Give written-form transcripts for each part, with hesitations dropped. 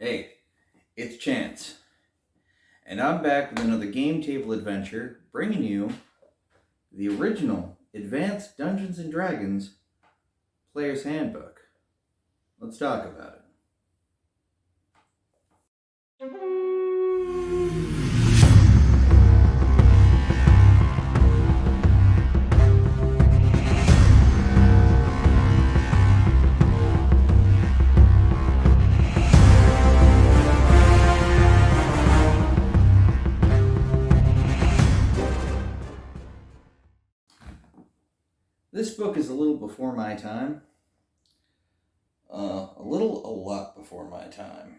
Hey, it's Chance, and I'm back with another game table adventure, bringing you the original Advanced Dungeons and Dragons Player's Handbook. Let's talk about it. This book is a little before my time. A lot before my time.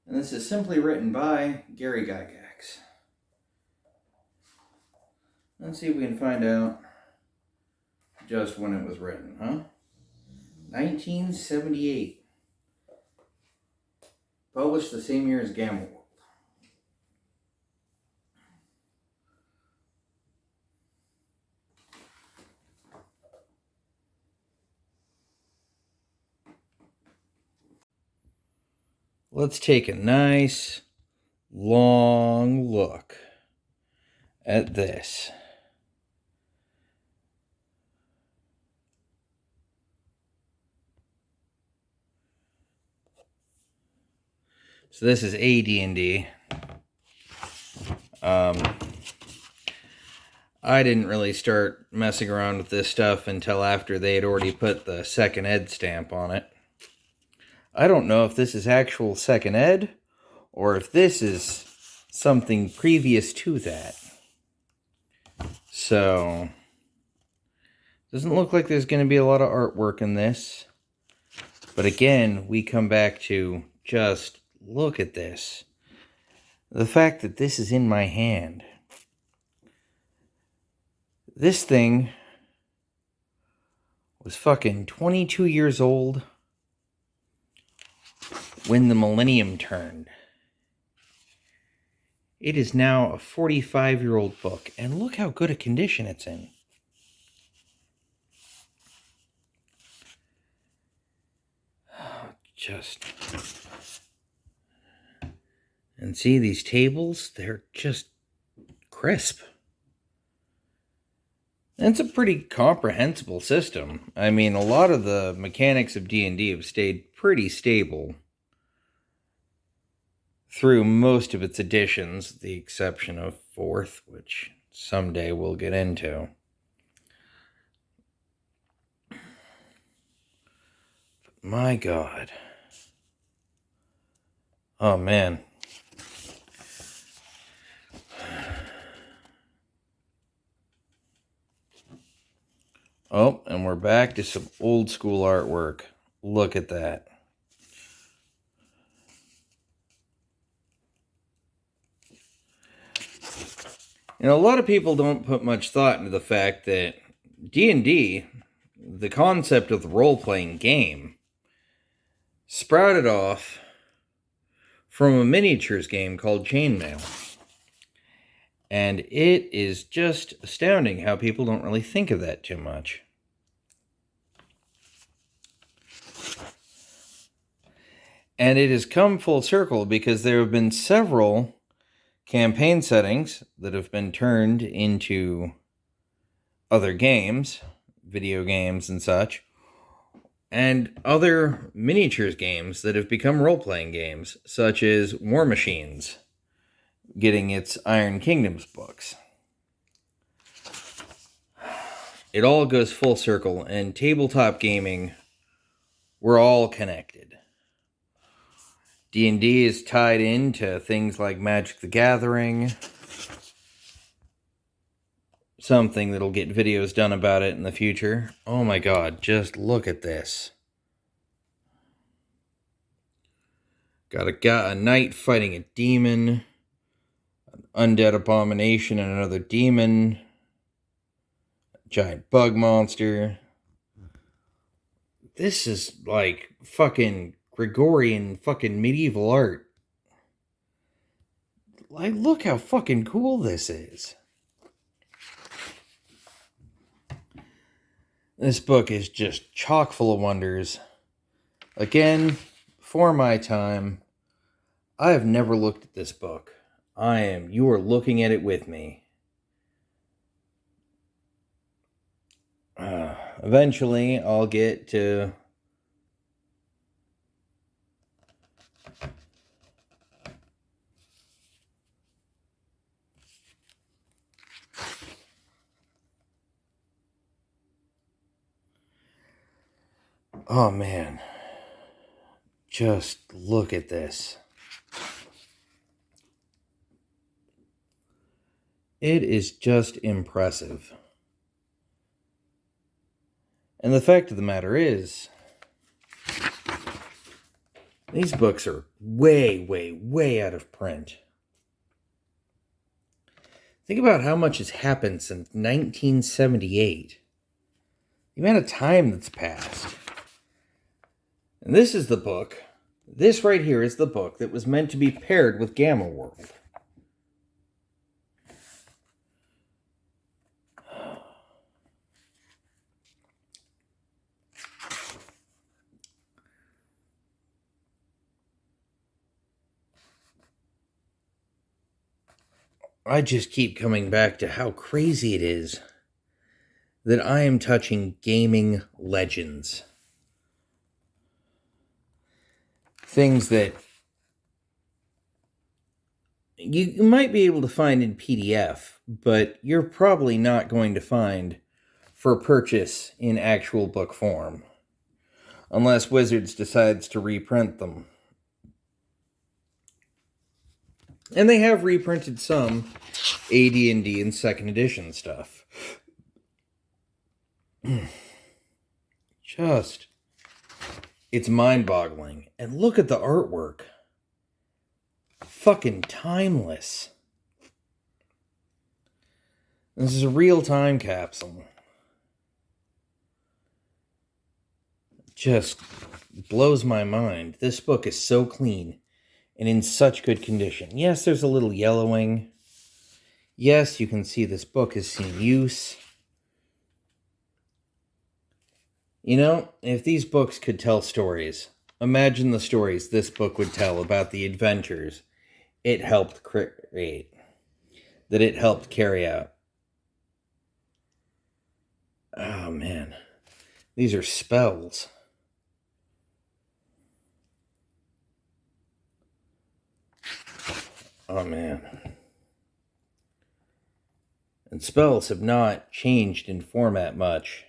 And this is simply written by Gary Gygax. Let's see if we can find out just when it was written, huh? 1978. Published the same year as Gamma World. Let's take a nice, long look at this. So this is AD&D. I didn't really start messing around with this stuff until after they had already put the second ed stamp on it. I don't know if this is actual second ed or if this is something previous to that. So, doesn't look like there's going to be a lot of artwork in this. But again, we come back to just look at this. The fact that this is in my hand. This thing was fucking 22 years old when the millennium turned. It is now a 45-year-old book, and look how good a condition it's in. And see these tables? They're just crisp. And it's a pretty comprehensible system. I mean, a lot of the mechanics of D&D have stayed pretty stable through most of its editions, the exception of 4th, which someday we'll get into. But my God. Oh, man. Oh, and we're back to some old school artwork. Look at that. You know, a lot of people don't put much thought into the fact that D&D, the concept of the role-playing game, sprouted off from a miniatures game called Chainmail. And it is just astounding how people don't really think of that too much. And it has come full circle because there have been several campaign settings that have been turned into other games, video games and such, and other miniatures games that have become role-playing games, such as War Machines getting its Iron Kingdoms books. It all goes full circle, and tabletop gaming, we're all connected. D&D is tied into things like Magic the Gathering, something that'll get videos done about it in the future. Oh my God, just look at this. Got a knight fighting a demon, an undead abomination and another demon, a giant bug monster. This is like fucking Gregorian fucking medieval art. Like, look how fucking cool this is. This book is just chock full of wonders. Again, for my time, I have never looked at this book. You are looking at it with me. Eventually, I'll get to... Oh, man. Just look at this. It is just impressive. And the fact of the matter is, these books are way, way, way out of print. Think about how much has happened since 1978. The amount of time that's passed. And this is the book. This right here is the book that was meant to be paired with Gamma World. I just keep coming back to how crazy it is that I am touching gaming legends. Things that you might be able to find in PDF, but you're probably not going to find for purchase in actual book form. Unless Wizards decides to reprint them. And they have reprinted some AD&D and 2nd edition stuff. Just, it's mind-boggling. And look at the artwork. Fucking timeless. This is a real time capsule. Just blows my mind. This book is so clean and in such good condition. Yes, there's a little yellowing. Yes, you can see this book has seen use. You know, if these books could tell stories, imagine the stories this book would tell about the adventures it helped create, that it helped carry out. Oh, man. These are spells. Oh, man. And spells have not changed in format much.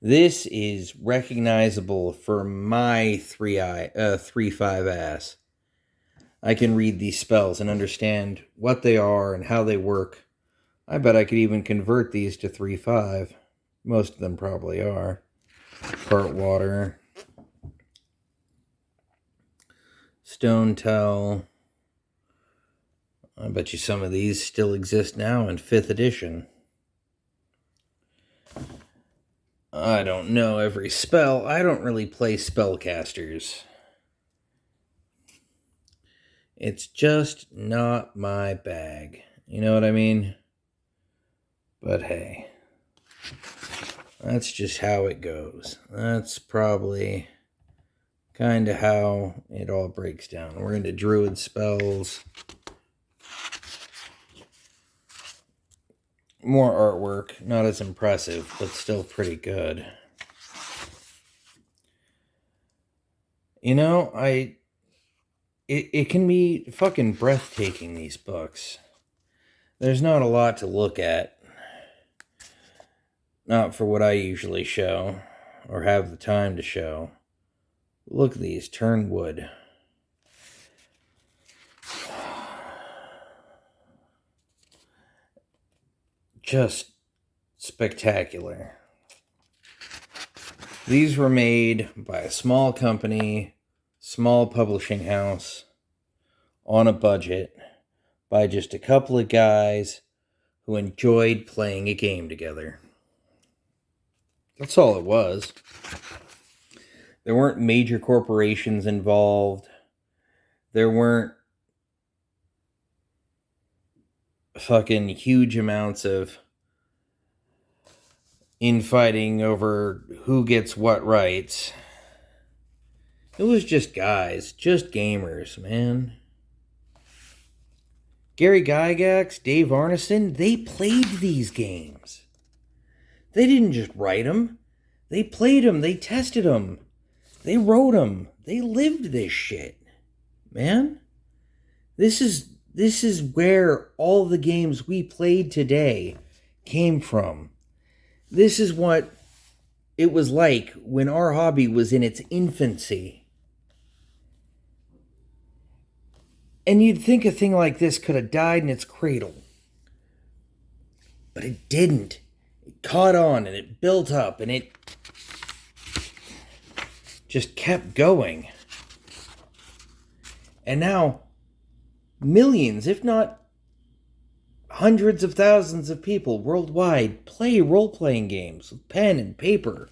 This is recognizable for my 3/5 ass. I can read these spells and understand what they are and how they work. I bet I could even convert these to 3/5. Most of them probably are. Part water. Stone tell. I bet you some of these still exist now in 5th edition. I don't know every spell. I don't really play spellcasters. It's just not my bag. You know what I mean? But hey, that's just how it goes. That's probably kind of how it all breaks down. We're into druid spells. More artwork, not as impressive, but still pretty good. You know, it can be fucking breathtaking, these books. There's not a lot to look at. Not for what I usually show, or have the time to show. Look at these, turn wood. Just spectacular. These were made by a small company, small publishing house, on a budget, by just a couple of guys who enjoyed playing a game together. That's all it was. There weren't major corporations involved. There weren't fucking huge amounts of infighting over who gets what rights. It was just guys, just gamers, man. Gary Gygax, Dave Arneson, they played these games. They didn't just write them. They played them. They tested them. They wrote them. They lived this shit. Man, this is where all the games we played today came from. This is what it was like when our hobby was in its infancy. And you'd think a thing like this could have died in its cradle. But it didn't. It caught on and it built up and it just kept going. And now, millions, if not hundreds of thousands of people worldwide play role-playing games with pen and paper.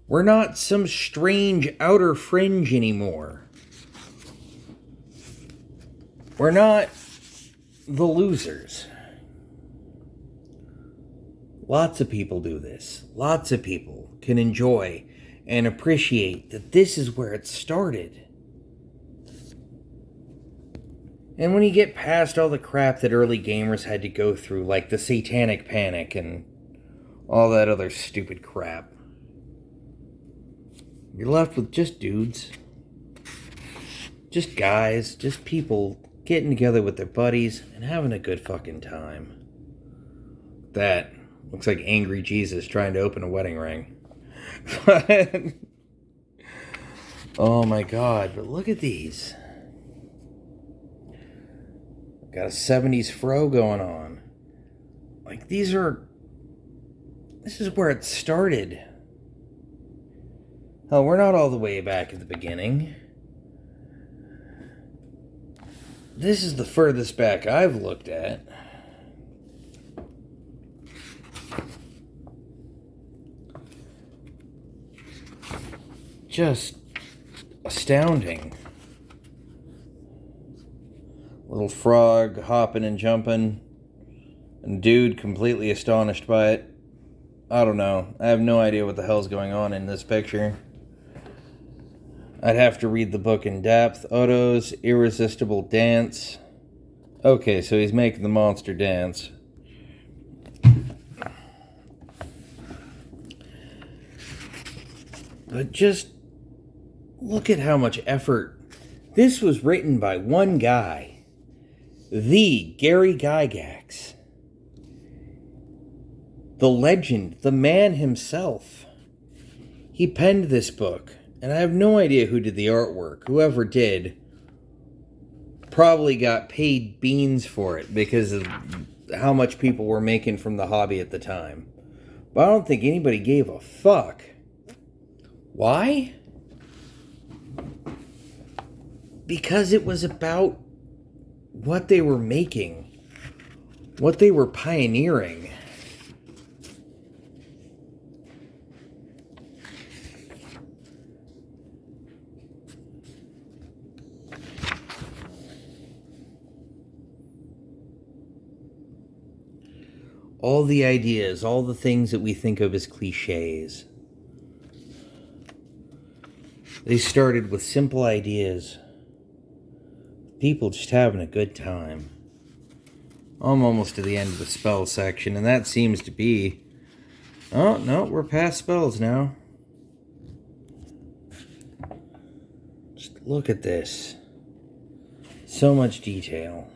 We're not some strange outer fringe anymore. We're not the losers. Lots of people do this. Lots of people can enjoy and appreciate that this is where it started. And when you get past all the crap that early gamers had to go through, like the satanic panic and all that other stupid crap, you're left with just dudes. Just guys, just people getting together with their buddies and having a good fucking time. That looks like angry Jesus trying to open a wedding ring. Oh my god, but look at these. Got a 70s fro going on. Like, this is where it started. Hell, we're not all the way back at the beginning. This is the furthest back I've looked at. Just astounding. Little frog hopping and jumping, and dude completely astonished by it. I don't know. I have no idea what the hell's going on in this picture. I'd have to read the book in depth. Oto's Irresistible Dance. Okay, so he's making the monster dance. But just look at how much effort. This was written by one guy. The Gary Gygax. The legend, the man himself. He penned this book, and I have no idea who did the artwork. Whoever did probably got paid beans for it because of how much people were making from the hobby at the time. But I don't think anybody gave a fuck. Why? Because it was about what they were making, what they were pioneering. All the ideas, all the things that we think of as cliches. They started with simple ideas. People just having a good time. I'm almost to the end of the spell section, and that seems to be... Oh, no, we're past spells now. Just look at this. So much detail.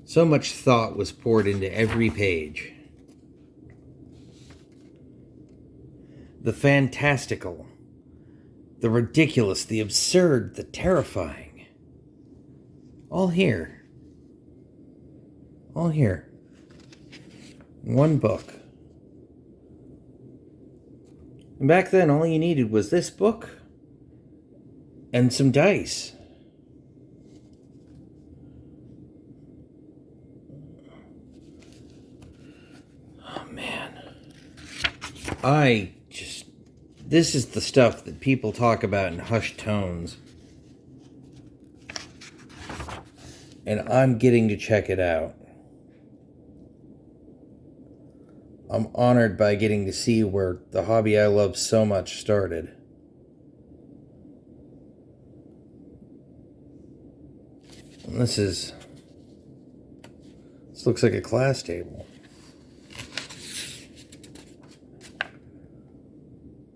So much thought was poured into every page. The fantastical, the ridiculous, the absurd, the terrifying. All here. All here. One book. And back then, all you needed was this book and some dice. Oh, man. This is the stuff that people talk about in hushed tones. And I'm getting to check it out. I'm honored by getting to see where the hobby I love so much started. This looks like a class table.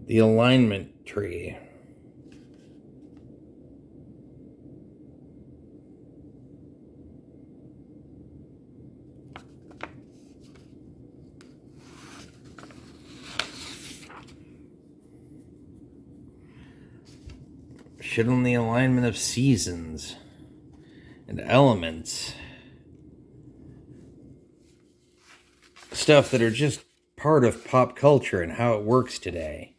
The alignment tree. Shit on the alignment of seasons and elements. Stuff that are just part of pop culture and how it works today.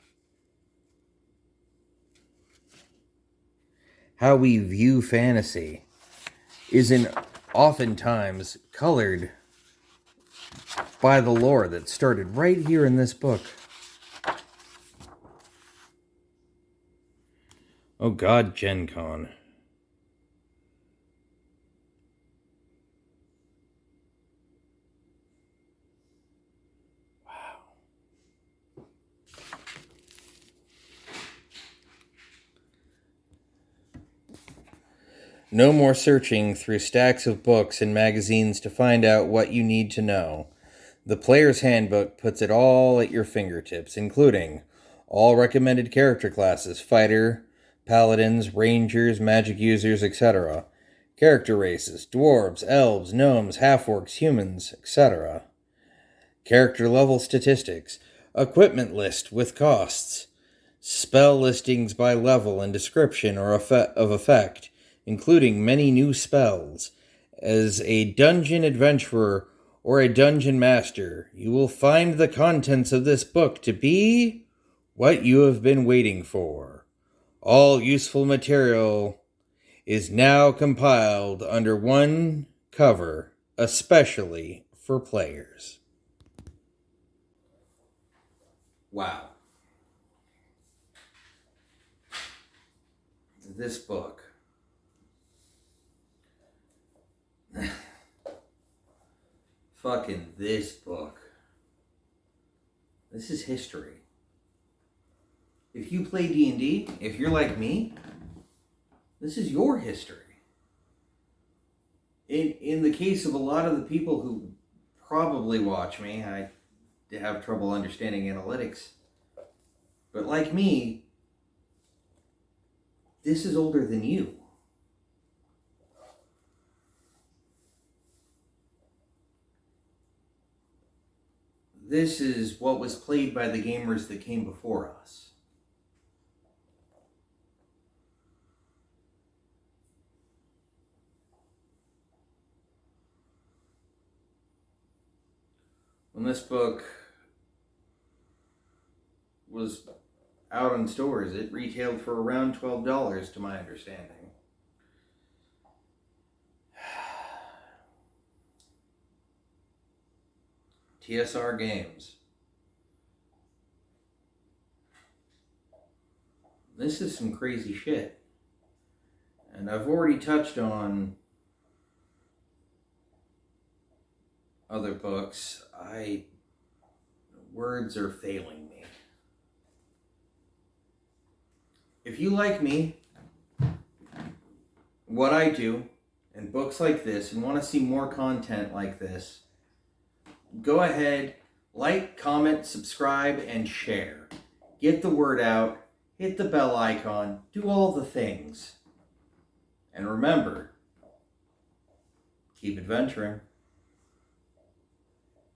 How we view fantasy isn't oftentimes colored by the lore that started right here in this book. Oh God, Gen Con. Wow. No more searching through stacks of books and magazines to find out what you need to know. The Player's Handbook puts it all at your fingertips, including all recommended character classes, fighter, paladins, rangers, magic users, etc. Character races, dwarves, elves, gnomes, half-orcs, humans, etc. Character level statistics, equipment list with costs, spell listings by level and description or of effect, including many new spells. As a dungeon adventurer or a dungeon master, you will find the contents of this book to be what you have been waiting for. All useful material is now compiled under one cover, especially for players. Wow. This book. Fucking this book. This is history. If you play D&D, if you're like me, this is your history. In the case of a lot of the people who probably watch me, I have trouble understanding analytics. But like me, this is older than you. This is what was played by the gamers that came before us. When this book was out in stores, it retailed for around $12 to my understanding. TSR Games. This is some crazy shit. And I've already touched on other books. Words are failing me. If you like me, what I do, and books like this, and want to see more content like this, go ahead, like, comment, subscribe, and share. Get the word out, hit the bell icon, do all the things. And remember, keep adventuring.